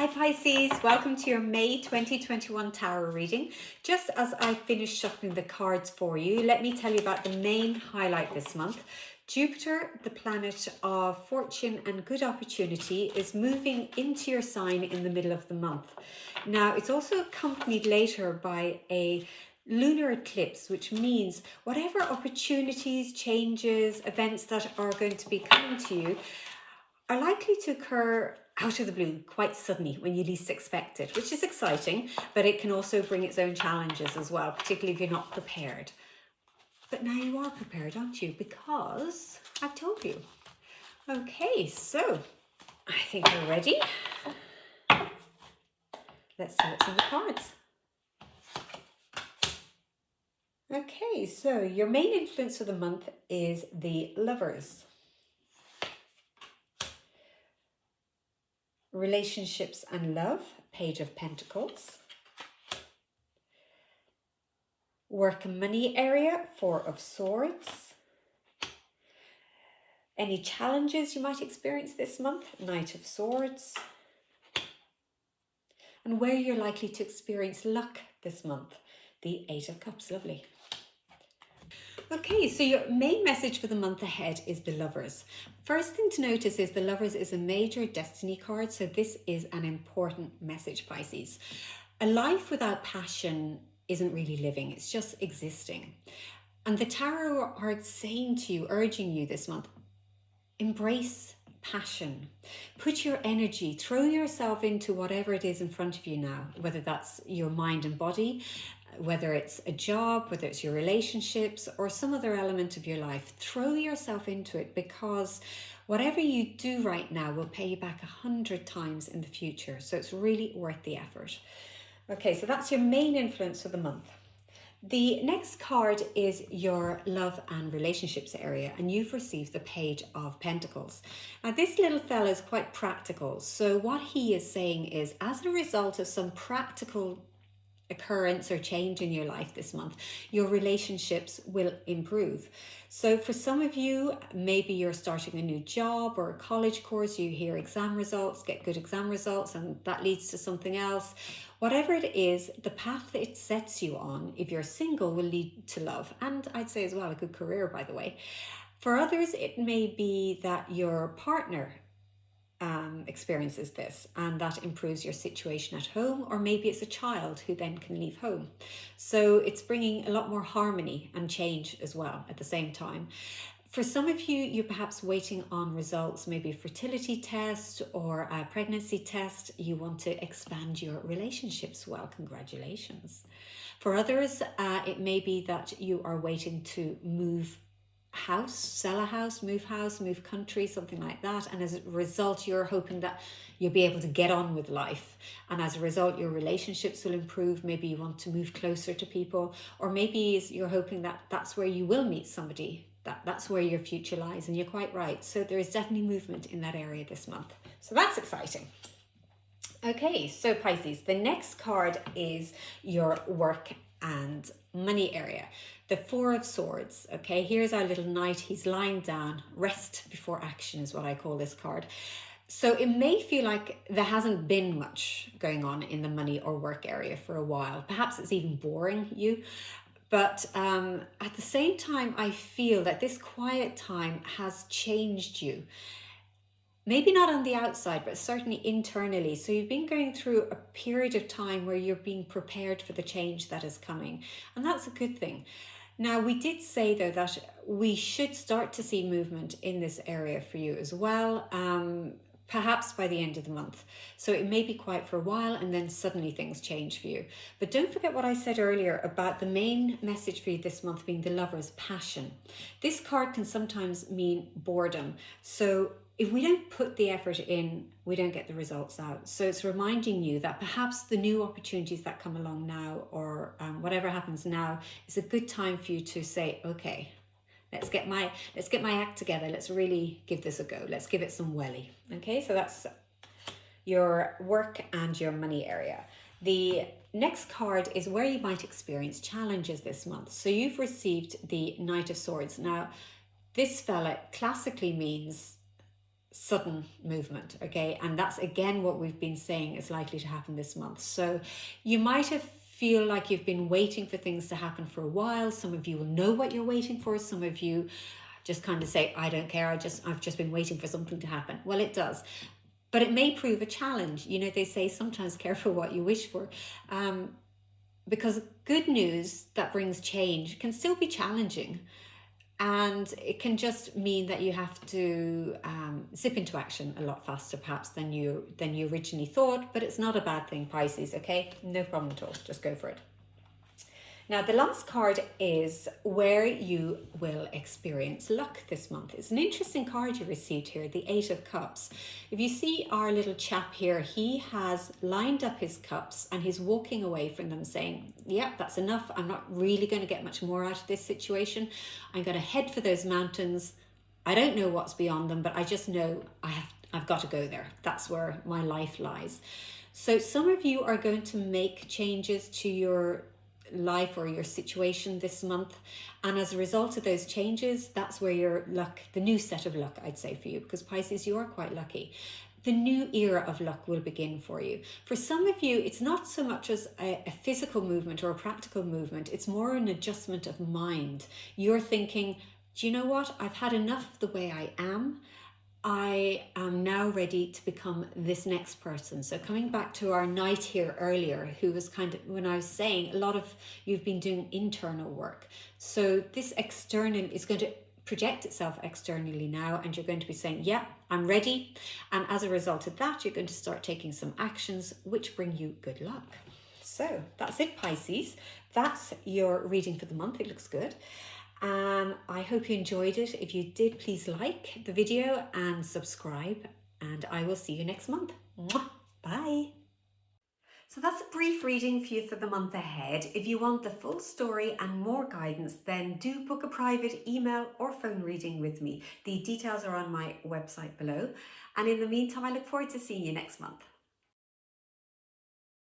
Hi Pisces, welcome to your May 2021 tarot reading. Just as I finish shuffling the cards for you, let me tell you about the main highlight this month. Jupiter, the planet of fortune and good opportunity, is moving into your sign in the middle of the month. Now, it's also accompanied later by a lunar eclipse, which means whatever opportunities, changes, events that are going to be coming to you are likely to occur out of the blue quite suddenly when you least expect it, which is exciting, but it can also bring its own challenges as well, particularly if you're not prepared. But now you are prepared, aren't you? Because I've told you. Okay, so I think we're ready. Let's see what's in the cards. Okay, so your main influence for the month is the Lovers. Relationships and love, Page of Pentacles. Work and money area, Four of Swords. Any challenges you might experience this month, Knight of Swords. And where you're likely to experience luck this month, the Eight of Cups, lovely. Okay, so your main message for the month ahead is the Lovers. First thing to notice is the Lovers is a major destiny card, so this is an important message, Pisces. A life without passion isn't really living, it's just existing. And the tarot are saying to you, urging you this month, embrace passion. Put your energy, throw yourself into whatever it is in front of you now, whether that's your mind and body, whether it's a job, whether it's your relationships or some other element of your life. Throw yourself into it, because whatever you do right now will pay you back 100 times in the future. So it's really worth the effort. Okay, so that's your main influence for the month. The next card is your love and relationships area, and you've received the Page of Pentacles. Now, this little fella is quite practical. So what he is saying is, as a result of some practical occurrence or change in your life this month, your relationships will improve. So for some of you, maybe you're starting a new job or a college course, you hear exam results, get good exam results, and that leads to something else. Whatever it is, the path that it sets you on, if you're single, will lead to love. And I'd say as well, a good career, by the way. For others, it may be that your partner experiences this and that improves your situation at home, or maybe it's a child who then can leave home. So it's bringing a lot more harmony and change as well at the same time. For some of you, you're perhaps waiting on results, maybe a fertility test or a pregnancy test. You want to expand your relationships. Well, congratulations. For others, it may be that you are waiting to move house, sell a house, move country, something like that. And as a result, you're hoping that you'll be able to get on with life. And as a result, your relationships will improve. Maybe you want to move closer to people, or maybe you're hoping that that's where you will meet somebody, that's where your future lies. And you're quite right. So there is definitely movement in that area this month. So that's exciting. Okay, so Pisces, the next card is your work and money area. The Four of Swords. Okay, here's our little knight. He's lying down. Rest before action is what I call this card. So it may feel like there hasn't been much going on in the money or work area for a while. Perhaps it's even boring you. But at the same time, I feel that this quiet time has changed you. Maybe not on the outside, but certainly internally. So you've been going through a period of time where you're being prepared for the change that is coming. And that's a good thing. Now, we did say, though, that we should start to see movement in this area for you as well, perhaps by the end of the month. So it may be quiet for a while and then suddenly things change for you. But don't forget what I said earlier about the main message for you this month being the Lover's passion. This card can sometimes mean boredom. So if we don't put the effort in, we don't get the results out. So it's reminding you that perhaps the new opportunities that come along now, or whatever happens now, is a good time for you to say, okay, let's get my act together. Let's really give this a go. Let's give it some welly. Okay, so that's your work and your money area. The next card is where you might experience challenges this month. So you've received the Knight of Swords. Now, this fella classically means sudden movement, okay? And that's again what we've been saying is likely to happen this month. So you might have feel like you've been waiting for things to happen for a while. Some of you will know what you're waiting for. Some of you just kind of say, I don't care, I've just been waiting for something to happen. Well, it does. But it may prove a challenge. You know, they say sometimes careful what you wish for. Because good news that brings change can still be challenging. And it can just mean that you have to zip into action a lot faster, perhaps, than you originally thought. But it's not a bad thing, Pisces, okay? No problem at all. Just go for it. Now, the last card is where you will experience luck this month. It's an interesting card you received here, the Eight of Cups. If you see our little chap here, he has lined up his cups and he's walking away from them saying, yeah, that's enough. I'm not really going to get much more out of this situation. I'm going to head for those mountains. I don't know what's beyond them, but I just know I've got to go there. That's where my life lies. So some of you are going to make changes to your life or your situation this month, and as a result of those changes, that's where your luck, the new set of luck, I'd say, for you, because Pisces, you are quite lucky. The new era of luck will begin for you. For some of you, it's not so much as a physical movement or a practical movement, it's more an adjustment of mind. You're thinking, do you know what, I've had enough of the way I am. I am now ready to become this next person. So coming back to our knight here earlier, who was kind of, when I was saying a lot of you've been doing internal work. So this external is going to project itself externally now, and you're going to be saying, yeah, I'm ready. And as a result of that, you're going to start taking some actions which bring you good luck. So that's it, Pisces. That's your reading for the month. It looks good. I hope you enjoyed it. If you did, please like the video and subscribe, and I will see you next month. Mwah! Bye. So that's a brief reading for you for the month ahead. If you want the full story and more guidance, then do book a private email or phone reading with me. The details are on my website below. And in the meantime, I look forward to seeing you next month.